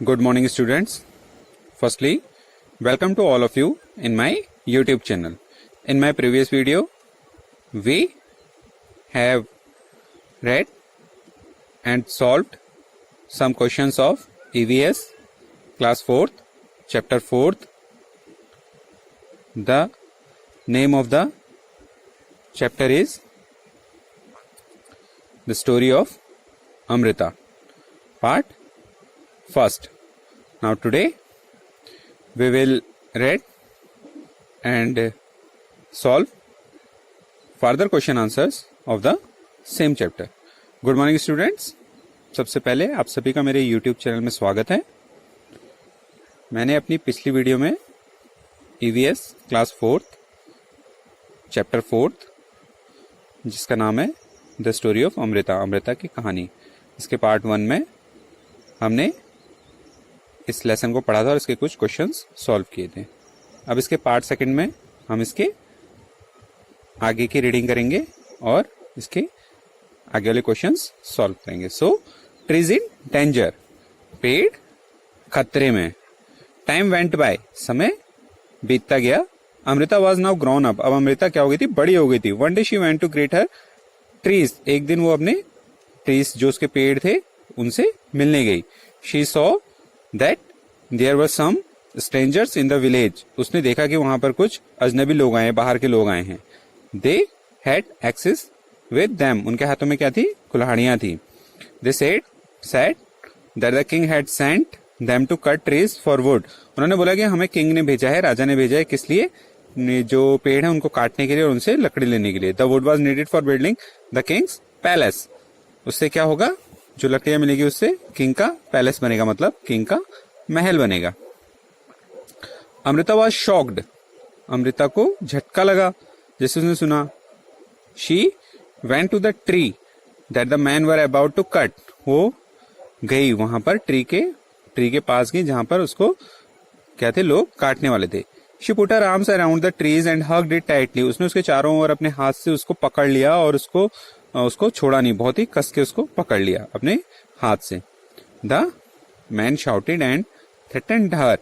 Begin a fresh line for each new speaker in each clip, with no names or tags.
Good morning, students. Firstly, welcome to all of you in my YouTube channel. In my previous video, we have read and solved some questions of EVS class 4th, chapter 4th. The name of the chapter is The Story of Amrita, part first. Now today we will read and solve further question answers of the same chapter. Good morning students. सबसे पहले आप सभी का मेरे YouTube channel में स्वागत है. मैंने अपनी पिछली वीडियो में EVS class 4th chapter 4th जिसका नाम है द स्टोरी ऑफ अमृता की कहानी, इसके पार्ट 1 में हमने इस लेसन को पढ़ा था और इसके कुछ क्वेश्चंस सॉल्व किए थे. अब इसके पार्ट 2 में हम इसके आगे की रीडिंग करेंगे और इसके आगे वाले क्वेश्चंस सॉल्व करेंगे. सो ट्रीज इन डेंजर, पेड़ खतरे में. टाइम वेंट बाय, समय बीतता गया. Amrita was now grown up, अब अमृता क्या हो गई थी, बड़ी हो गई थी. One day she went to greet her trees, एक दिन वो अपने ट्रीज जो उसके पेड़ थे उनसे मिलने गई. She saw that there were some strangers in the village, उसने देखा कि वहां पर कुछ अजनबी लोग आए हैं, बाहर के लोग आए हैं. They had axes with them, उनके हाथों में क्या थी, कुल्हाड़ियां थी. They said that the king had sent them to cut trees for wood, उन्होंने बोला कि हमें किंग ने भेजा है, राजा ने भेजा है, किस लिए, जो पेड़ है उनको काटने के लिए और उनसे लकड़ी लेने के लिए. The wood was needed for building the Kings palace, उससे क्या होगा, जो लकड़ियां मिलेगी उससे किंग का पैलेस बनेगा, मतलब किंग का महल बनेगा. अमृता वॉज शॉक्ड, अमृता को झटका लगा जैसे उसने सुना. She went to the tree that the man were about to cut, वो गई वहां पर ट्री के पास गई जहां पर उसको क्या थे, लोग काटने वाले थे. She put her arms around the trees and hugged it tightly, उसने उसके चारों ओर अपने हाथ से उसको पकड़ लिया और उसको छोड़ा नहीं, बहुत ही कस के उसको पकड़ लिया अपने हाथ से. The man shouted and threatened her,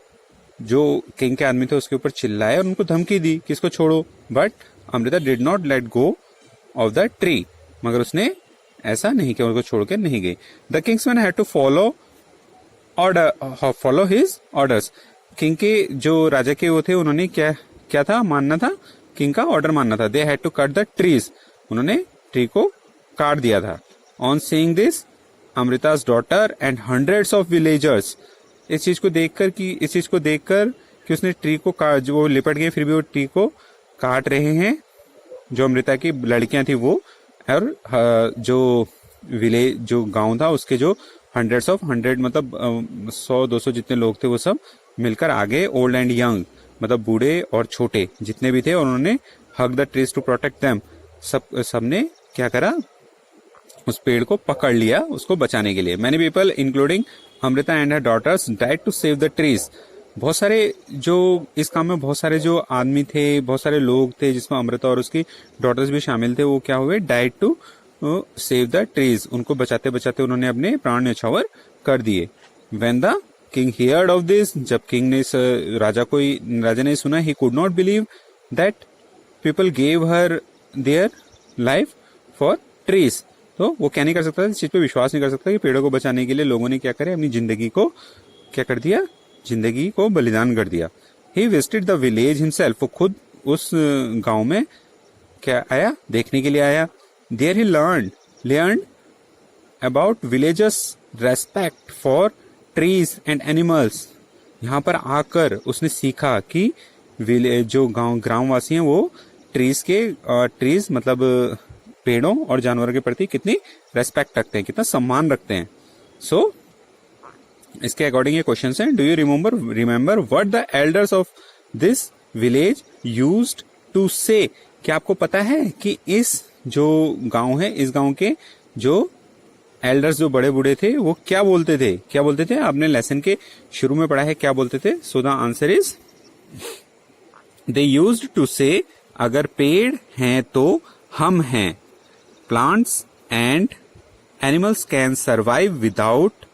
जो किंग के आदमी थे उसके ऊपर चिल्लाए और उनको धमकी दी कि इसको छोड़ो. But Amrita did not let go of the tree, मगर उसने ऐसा नहीं किया, उनको छोड़ के नहीं गई. The kingsman had to follow his orders, king के जो राजा के वो थे उन्होंने क्या था, मानना था, किंग का ऑर्डर मानना था. They had to cut the trees, उन्होंने ट्री को काट दिया था. On seeing this Amrita's daughter and hundreds of villagers, इस चीज को देखकर कि उसने ट्री को जो वो लिपट गए फिर भी वो ट्री को काट रहे हैं, जो अमृता की लड़कियां थी वो, और जो गांव था उसके जो हंड्रेड मतलब 100-200 जितने लोग थे वो सब मिलकर आगे, ओल्ड एंड यंग मतलब बूढ़े और छोटे जितने भी थे, और उन्होंने hug the trees to protect them, सबने क्या करा, उस पेड़ को पकड़ लिया उसको बचाने के लिए. Many people including Amrita and her daughters died to save the trees, बहुत सारे जो इस काम में बहुत सारे जो आदमी थे, बहुत सारे लोग थे जिसमें अमृता और उसकी डॉटर्स भी शामिल थे, वो क्या हुए, died to save the trees, उनको बचाते बचाते उन्होंने अपने प्राण न्यौछावर कर दिए. When the king heard of this, जब किंग ने राजा ने सुना, he could not believe that people gave her their life for trees, तो वो क्या नहीं कर सकता, इस चीज पे विश्वास नहीं कर सकता कि पेड़ों को बचाने के लिए लोगों ने क्या करे, अपनी जिंदगी को क्या कर दिया, जिंदगी को बलिदान कर दिया. He visited the village himself, वो खुद उस गांव में क्या आया, देखने के लिए आया. There he learned about villagers respect for trees and animals, यहाँ पर आकर उसने सीखा कि जो ग्रामवासी हैं वो ट्रीज मतलब पेड़ों और जानवरों के प्रति कितनी रेस्पेक्ट रखते हैं, कितना सम्मान रखते हैं. सो इसके अकॉर्डिंग ये क्वेश्चन है. Do you remember what the elders of this village used to say, क्या आपको पता है कि इस जो गांव है, इस गांव के जो एल्डर्स जो बड़े बूढ़े थे वो क्या बोलते थे, आपने लेसन के शुरू में पढ़ा है, क्या बोलते थे. So the answer is they used to say, अगर पेड़ हैं तो हम हैं. Plants and animals can survive without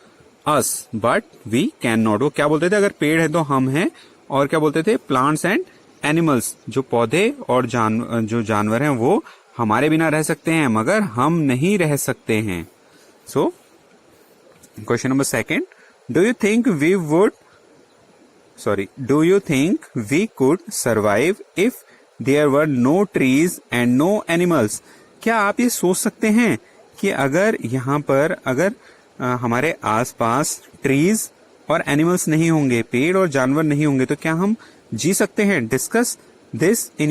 us but we can not. वो क्या बोलते थे, अगर पेड़ है तो हम हैं, और क्या बोलते थे, प्लांट्स एंड एनिमल्स, जो पौधे और जो जानवर हैं वो हमारे बिना रह सकते हैं मगर हम नहीं रह सकते हैं। So question number second, do you think we could survive if there were no trees and no animals? क्या आप ये सोच सकते हैं कि अगर यहाँ पर हमारे आसपास ट्रीज और एनिमल्स नहीं होंगे, पेड़ और जानवर नहीं होंगे, तो क्या हम जी सकते हैं? Discuss this in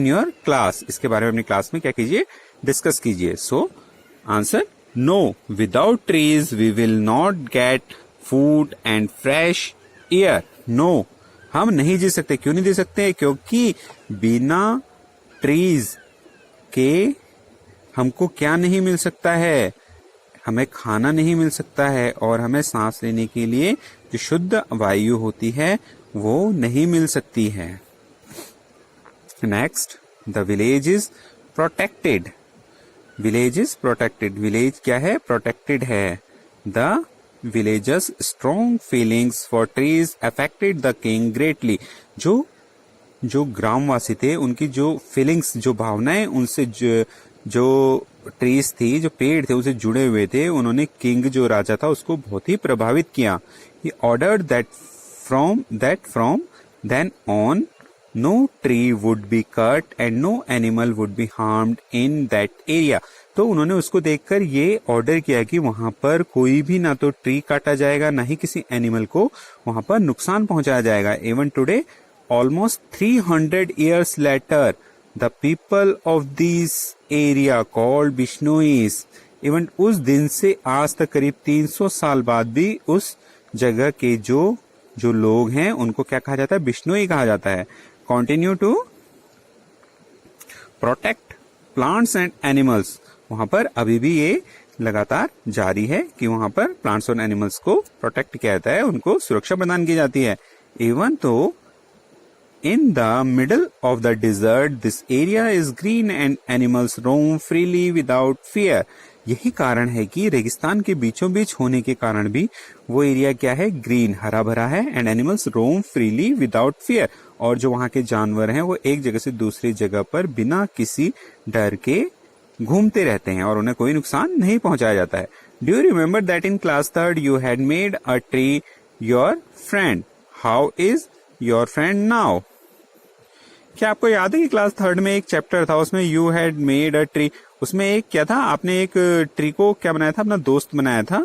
your class. इसके बारे में अपनी क्लास में क्या कीजिए, डिस्कस कीजिए। So answer, no, without trees we will not get food and fresh air. No, हम नहीं जी सकते। क्यों नहीं जी सकते? क्योंकि बिना ट्रीज के हमको क्या नहीं मिल सकता है, हमें खाना नहीं मिल सकता है, और हमें सांस लेने के लिए जो शुद्ध वायु होती है वो नहीं मिल सकती है। Next, the village is protected. Village is protected. Village क्या है? प्रोटेक्टेड है। The villagers strong feelings for trees affected the king greatly. जो ग्रामवासी थे, उनकी जो फीलिंग्स, जो भावनाएं उनसे जो ट्रीज थी, जो पेड़ थे, उसे जुड़े हुए थे, उन्होंने किंग जो राजा था उसको बहुत ही प्रभावित किया। He ordered that from then on no tree would be cut and no animal would be harmed in that area। तो उन्होंने उसको देखकर ये ऑर्डर किया कि वहां पर कोई भी ना तो ट्री काटा जाएगा, ना ही किसी एनिमल को वहां पर नुकसान पहुंचाया जाएगा। Even today, almost 300 years later, the people of this area called Bishnois, even उस दिन से आज तक करीब 300 साल बाद भी उस जगह के जो लोग हैं उनको क्या कहा जाता है? बिश्नोई कहा जाता है। Continue to protect plants and animals. वहां पर अभी भी ये लगातार जारी है कि वहां पर प्लांट्स और एनिमल्स को प्रोटेक्ट किया जाता है, उनको सुरक्षा प्रदान की जाती है। इवन तो in the middle of the desert, this area is green and animals roam freely without fear। यही कारण है कि रेगिस्तान के बीचों बीच होने के कारण भी वो एरिया क्या है? ग्रीन, हरा भरा है। And animals roam freely without fear, और जो वहां के जानवर हैं वो एक जगह से दूसरी जगह पर बिना किसी डर के घूमते रहते हैं और उन्हें कोई नुकसान नहीं पहुंचाया जाता है। Do you remember that in class 3rd you had made a tree your friend? How is your friend now? क्या आपको याद है कि क्लास 3rd में एक चैप्टर था, उसमें you had made a tree, उसमें एक क्या था, आपने एक ट्री को क्या बनाया था? अपना दोस्त बनाया था।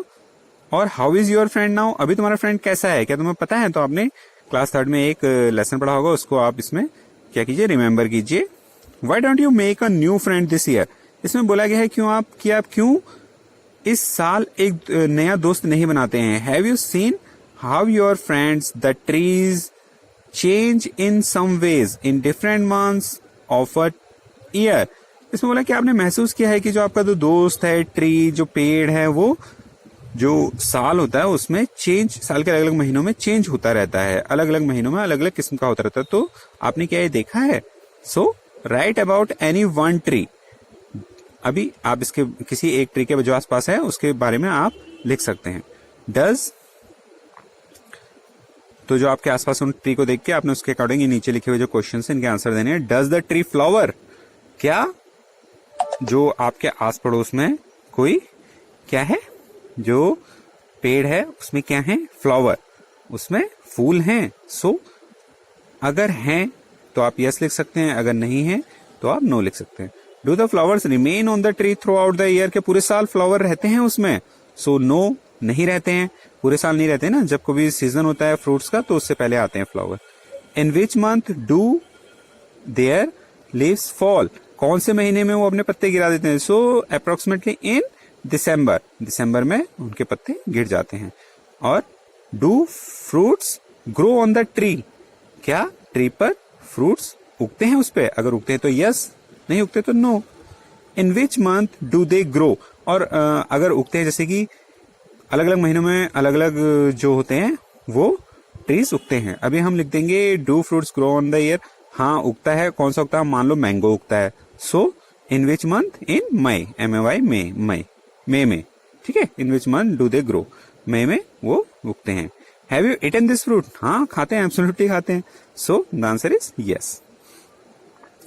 और how is your friend now? अभी तुम्हारा फ्रेंड कैसा है, क्या तुम्हें पता है? तो आपने क्लास 3rd में एक लेसन पढ़ा होगा, उसको आप इसमें क्या कीजिए, रिमेम्बर कीजिए। Why don't you make a new friend this year? इसमें बोला गया है आप क्यों इस साल एक नया दोस्त नहीं बनाते हैं? Have you seen how your friends the trees change in some ways in different months of a year? इसमें बोला कि आपने महसूस किया है कि जो आपका जो दोस्त है, ट्री, जो पेड़ है, वो जो साल होता है उसमें चेंज, साल के अलग अलग महीनों में चेंज होता रहता है, अलग अलग महीनों में अलग अलग किस्म का होता रहता है। तो आपने क्या ये देखा है? So write about any one tree. अभी आप इसके किसी एक ट्री के जो आसपास है उसके बारे में आप लिख सकते हैं। डज, तो जो आपके आसपास उन ट्री को देख के आपने उसके अकॉर्डिंग ये नीचे लिखे हुए जो क्वेश्चन है इनके आंसर देने हैं। Does the tree flower? क्या जो आपके आस पड़ोस में कोई क्या है, जो पेड़ है उसमें क्या है? फ्लावर, उसमें फूल हैं। सो अगर हैं तो आप यस लिख सकते हैं, अगर नहीं है तो आप नो लिख सकते हैं। Do the flowers remain on the tree through out the year? के पूरे साल फ्लावर रहते हैं उसमें? सो नो, नहीं रहते हैं, पूरे साल नहीं रहते ना, जब कभी सीजन होता है फ्रूट्स का तो उससे पहले आते हैं flower. In which month do their leaves fall? कौन से महीने में वो अपने पत्ते गिरा देते हैं? सो अप्रोक्सीमेटली इन दिसंबर, दिसंबर में उनके पत्ते गिर जाते हैं। और do fruits grow on the tree? क्या ट्री पर फ्रूट्स उगते हैं उस पे? अगर उगते हैं तो यस, नहीं उगते तो no. In which month do they grow? और अगर उगते हैं, जैसे कि अलग अलग महीनों में अलग अलग जो होते हैं वो ट्रीज उगते हैं। अभी हम लिख देंगे do fruits grow on the year. हाँ, उगता है, कौन सा उगता है? मान लो मैंगो उगता है। सो इन which month? In May, MAY, मई में, ठीक है। In which month do they grow? मई में वो उगते हैं। Have you eaten this fruit? हाँ खाते हैं, एब्सोल्युटली खाते हैं। So the answer is yes.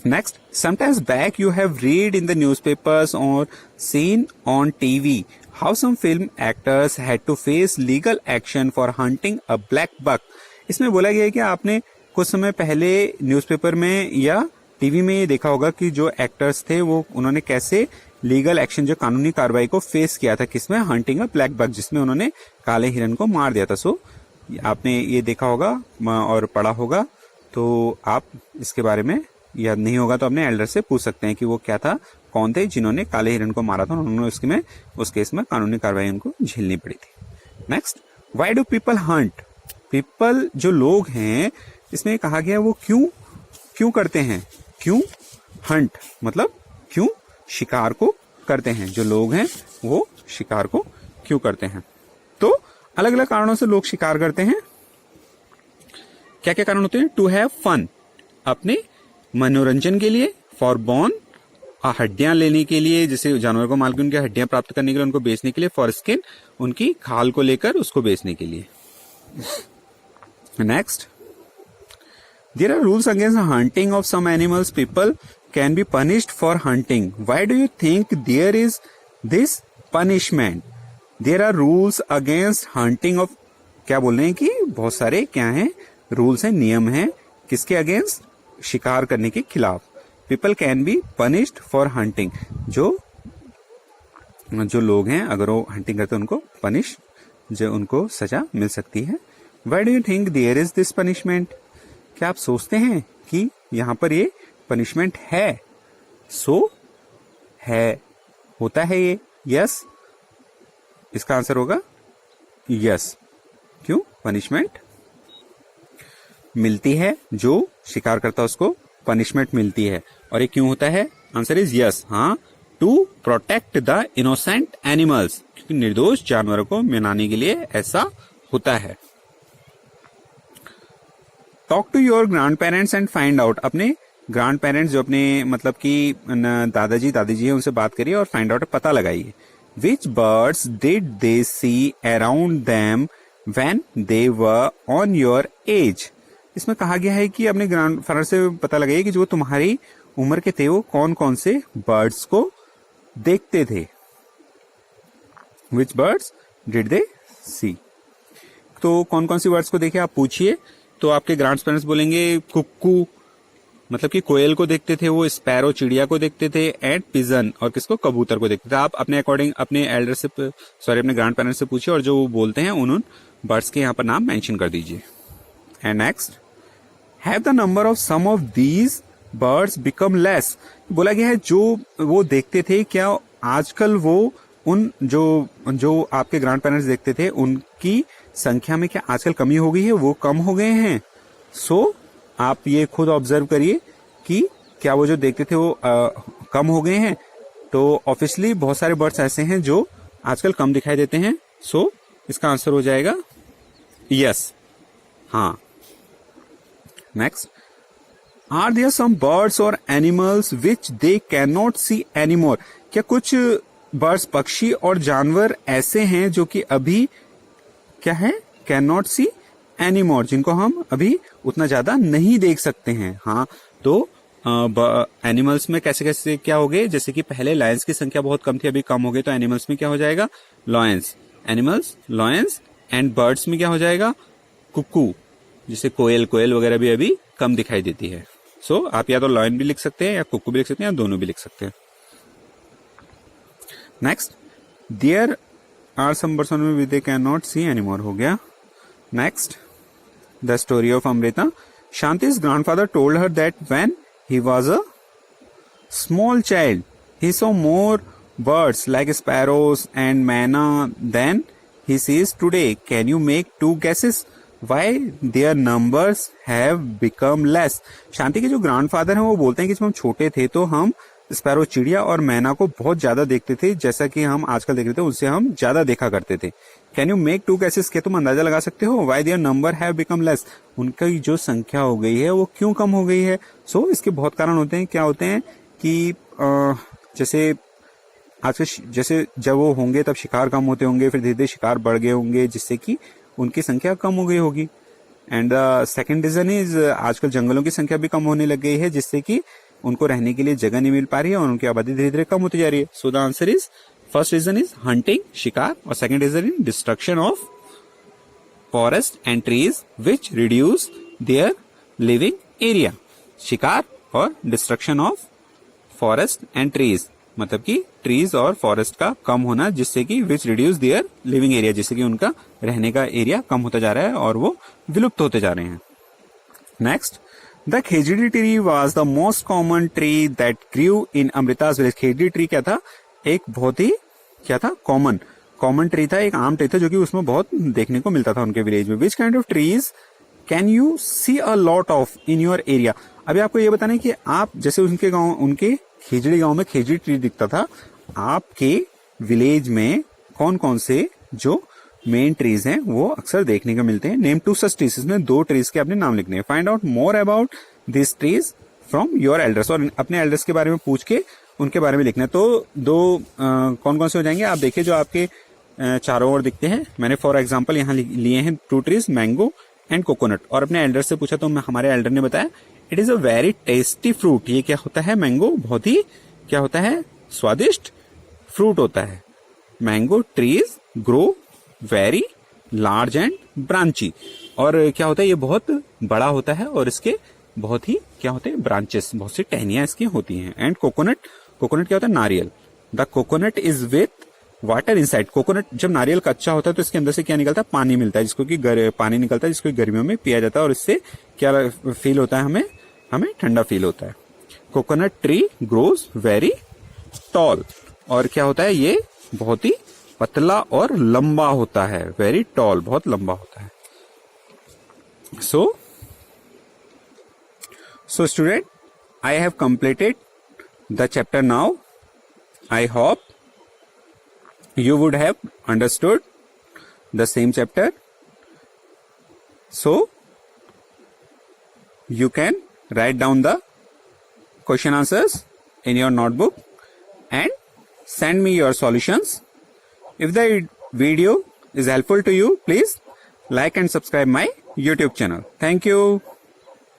Next, sometimes back you have read in the newspapers or seen on TV how some film actors had to face legal action for hunting a black buck. इसमें बोला गया है कि आपने कुछ समय पहले newspaper में या टीवी में ये देखा होगा कि जो एक्टर्स थे वो उन्होंने कैसे लीगल एक्शन, जो कानूनी कार्रवाई को फेस किया था, किसमें? हंटिंग अ ब्लैक बक, जिसमें उन्होंने काले हिरन को मार दिया था। सो आपने ये देखा होगा और पढ़ा होगा, तो आप इसके बारे में याद नहीं होगा तो अपने एल्डर से पूछ सकते हैं कि वो क्या था, कौन थे जिन्होंने काले हिरन को मारा था, उन्होंने उस केस में कानूनी कार्रवाई उनको झेलनी पड़ी थी। Next, why do people Hunt? People जो लोग हैं, इसमें कहा गया वो क्यों करते हैं? क्यों हंट मतलब क्यों शिकार को करते हैं? जो लोग हैं वो शिकार को क्यों करते हैं? तो अलग अलग कारणों से लोग शिकार करते हैं। क्या क्या कारण होते हैं? टू हैव फन, अपने मनोरंजन के लिए। फॉर बॉन, हड्डियां लेने के लिए, जैसे जानवर को मार के उनकी हड्डियां प्राप्त करने के लिए, उनको बेचने के लिए। फॉर स्किन, उनकी खाल को लेकर उसको बेचने के लिए। Next, there are rules against hunting of some animals. People can be punished for hunting. Why do you think there is this punishment? There are rules against hunting of, क्या बोल रहे हैं कि बहुत सारे क्या हैं? रूल्स हैं, नियम हैं। किसके अगेंस्ट? शिकार करने के खिलाफ। People can be punished for hunting, जो लोग हैं अगर वो हंटिंग करते हैं उनको पनिश, जो उनको सजा मिल सकती है। Why do you think there is this punishment? क्या आप सोचते हैं कि यहाँ पर ये पनिशमेंट है? सो है, होता है ये। यस, इसका आंसर होगा यस। क्यों पनिशमेंट मिलती है? जो शिकार करता है उसको पनिशमेंट मिलती है। और ये क्यों होता है? Answer is yes. हाँ, to protect the innocent animals, क्योंकि निर्दोष जानवरों को मनाने के लिए ऐसा होता है। Talk to your grandparents and find out. अपने ग्रैंड पेरेंट्स, जो अपने मतलब कि दादाजी दादी है, उनसे बात करिए और फाइंड आउट, पता लगाइए। Which birds did they see around them when they were on your age? इसमें कहा गया है कि अपने ग्रैंडफादर से पता लगाइए कि जो तुम्हारी उम्र के थे वो कौन कौन से बर्ड्स को देखते थे। विच बर्ड्स डिड दे सी? तो कौन कौन सी बर्ड्स को देखे आप पूछिए, तो आपके ग्रैंड पेरेंट्स बोलेंगे कुक्कू, मतलब कि कोयल को देखते थे वो, स्पैरो चिड़िया को देखते थे, एंड पिजन, और किसको? कबूतर को देखते थे। आप अपने अकॉर्डिंग अपने एल्डर से, अपने ग्रैंड पेरेंट्स से पूछिए और जो वो बोलते हैं उन बर्ड्स के यहाँ पर नाम मेंशन कर दीजिए। And next, have the number of some of these birds become less? बोला गया है जो वो देखते थे, क्या आजकल वो उन जो आपके ग्रैंड पेरेंट्स देखते थे उनकी संख्या में क्या आजकल कमी हो गई है? वो कम हो गए हैं। सो आप ये खुद ऑब्जर्व करिए कि क्या वो जो देखते थे वो कम हो गए हैं। तो ऑब्वियसली बहुत सारे बर्ड्स ऐसे हैं जो आजकल कम दिखाई देते हैं। सो इसका आंसर हो जाएगा यस। हाँ, next, are there some birds और animals which they can not see anymore? क्या कुछ बर्ड्स, पक्षी और जानवर ऐसे हैं जो कि अभी क्या है? कैन नॉट सी एनीमोर, जिनको हम अभी उतना ज्यादा नहीं देख सकते हैं। हाँ, तो एनिमल्स में कैसे कैसे क्या हो गए? जैसे कि पहले लायंस की संख्या बहुत कम थी, अभी कम हो गई, तो एनिमल्स में क्या हो जाएगा? Lions, animals lions. And birds में क्या हो जाएगा? कुक्कू, जिसे कोयल वगैरह भी अभी कम दिखाई देती है। सो आप या तो लॉयन भी लिख सकते हैं या कुक्कू भी लिख सकते हैं या दोनों भी लिख सकते हैं। Next, there are some birds which they can not see anymore हो गया। Next, the story of Amrita. Shanti's grandfather told her that when he was a small child, he saw more birds like sparrows and manna than he sees today. Can you make two guesses why their numbers have become less? शांति के जो grandfather हैं वो बोलते हैं कि जब हम छोटे थे तो हम स्पैरो चिड़िया और मैना को बहुत ज्यादा देखते थे, जैसा कि हम आजकल देख रहे थे उससे हम ज्यादा देखा करते थे। Can you make two guesses? क्या तुम अंदाजा लगा सकते हो? Why their number have become less? उनकी जो संख्या हो गई है वो क्यों कम हो गई है? सो इसके बहुत कारण होते हैं। क्या होते हैं कि जैसे आज के जैसे जब वो होंगे तब शिकार कम होते होंगे, फिर धीरे धीरे शिकार बढ़ गए होंगे जिससे कि उनकी संख्या कम हो गई होगी। And the second reason is आजकल जंगलों की संख्या भी कम होने लग गई है जिससे कि उनको रहने के लिए जगह नहीं मिल पा रही है और उनकी आबादी धीरे धीरे कम होती जा रही है। So the answer is first reason is hunting, शिकार, और second reason is destruction of forest and trees which reduce their living area. शिकार और destruction of forest and trees, मतलब कि ट्रीज और फॉरेस्ट का कम होना जिससे कि विच रिड्यूस देयर लिविंग एरिया, जिससे कि उनका रहने का एरिया कम होता जा रहा है और वो विलुप्त होते जा रहे हैं। Next, the khejri tree was the most common tree that grew in Amrita's village. Khejri tree क्या था? एक बहुत ही क्या था? कॉमन ट्री था, एक आम ट्री था जो कि उसमें बहुत देखने को मिलता था उनके विलेज में। Which kind of trees can you see a lot of in your area. अभी आपको ये बताना है कि आप जैसे उनके गांव, उनके खेजड़ी गांव में खेजड़ी ट्री दिखता था, आपके विलेज में कौन कौन से जो मेन ट्रीज हैं वो अक्सर देखने को मिलते हैं। नेम 2 सच ट्रीज, इसमें 2 ट्रीज के अपने नाम लिखने हैं। Find out more about this trees from your elders, और अपने एल्डर्स के बारे में पूछ के उनके बारे में लिखना है। तो 2 कौन कौन से हो जाएंगे आप देखिए जो आपके चारों ओर दिखते हैं। मैंने फॉर एग्जाम्पल यहाँ लिए हैं 2 ट्रीज, मैंगो एंड कोकोनट, और अपने एल्डर से पूछा तो हमारे एल्डर ने बताया it is a very tasty fruit. ये क्या होता है? मैंगो बहुत ही क्या होता है? स्वादिष्ट फ्रूट होता है। Mango trees grow very large and branchy, और क्या होता है? ये बहुत बड़ा होता है और इसके बहुत ही क्या होते हैं? ब्रांचेस, बहुत सी टहनियां इसकी होती हैं। एंड कोकोनट क्या होता है? नारियल। The coconut is with water inside. Coconut, जब नारियल कच्चा होता है तो इसके अंदर से क्या निकलता है? पानी मिलता है, जिसको कि पानी निकलता है जिसको गर्मियों में पिया जाता है, और इससे क्या फील होता है? हमें ठंडा फील होता है। Coconut tree grows very tall, और क्या होता है? ये बहुत ही पतला और लंबा होता है। वेरी टॉल, बहुत लंबा होता है। So student, I have completed the chapter now. I hope you would have understood the same chapter. So you can write down the question answers in your notebook and send me your solutions. If the video is helpful to you, please like and subscribe my YouTube channel. Thank you.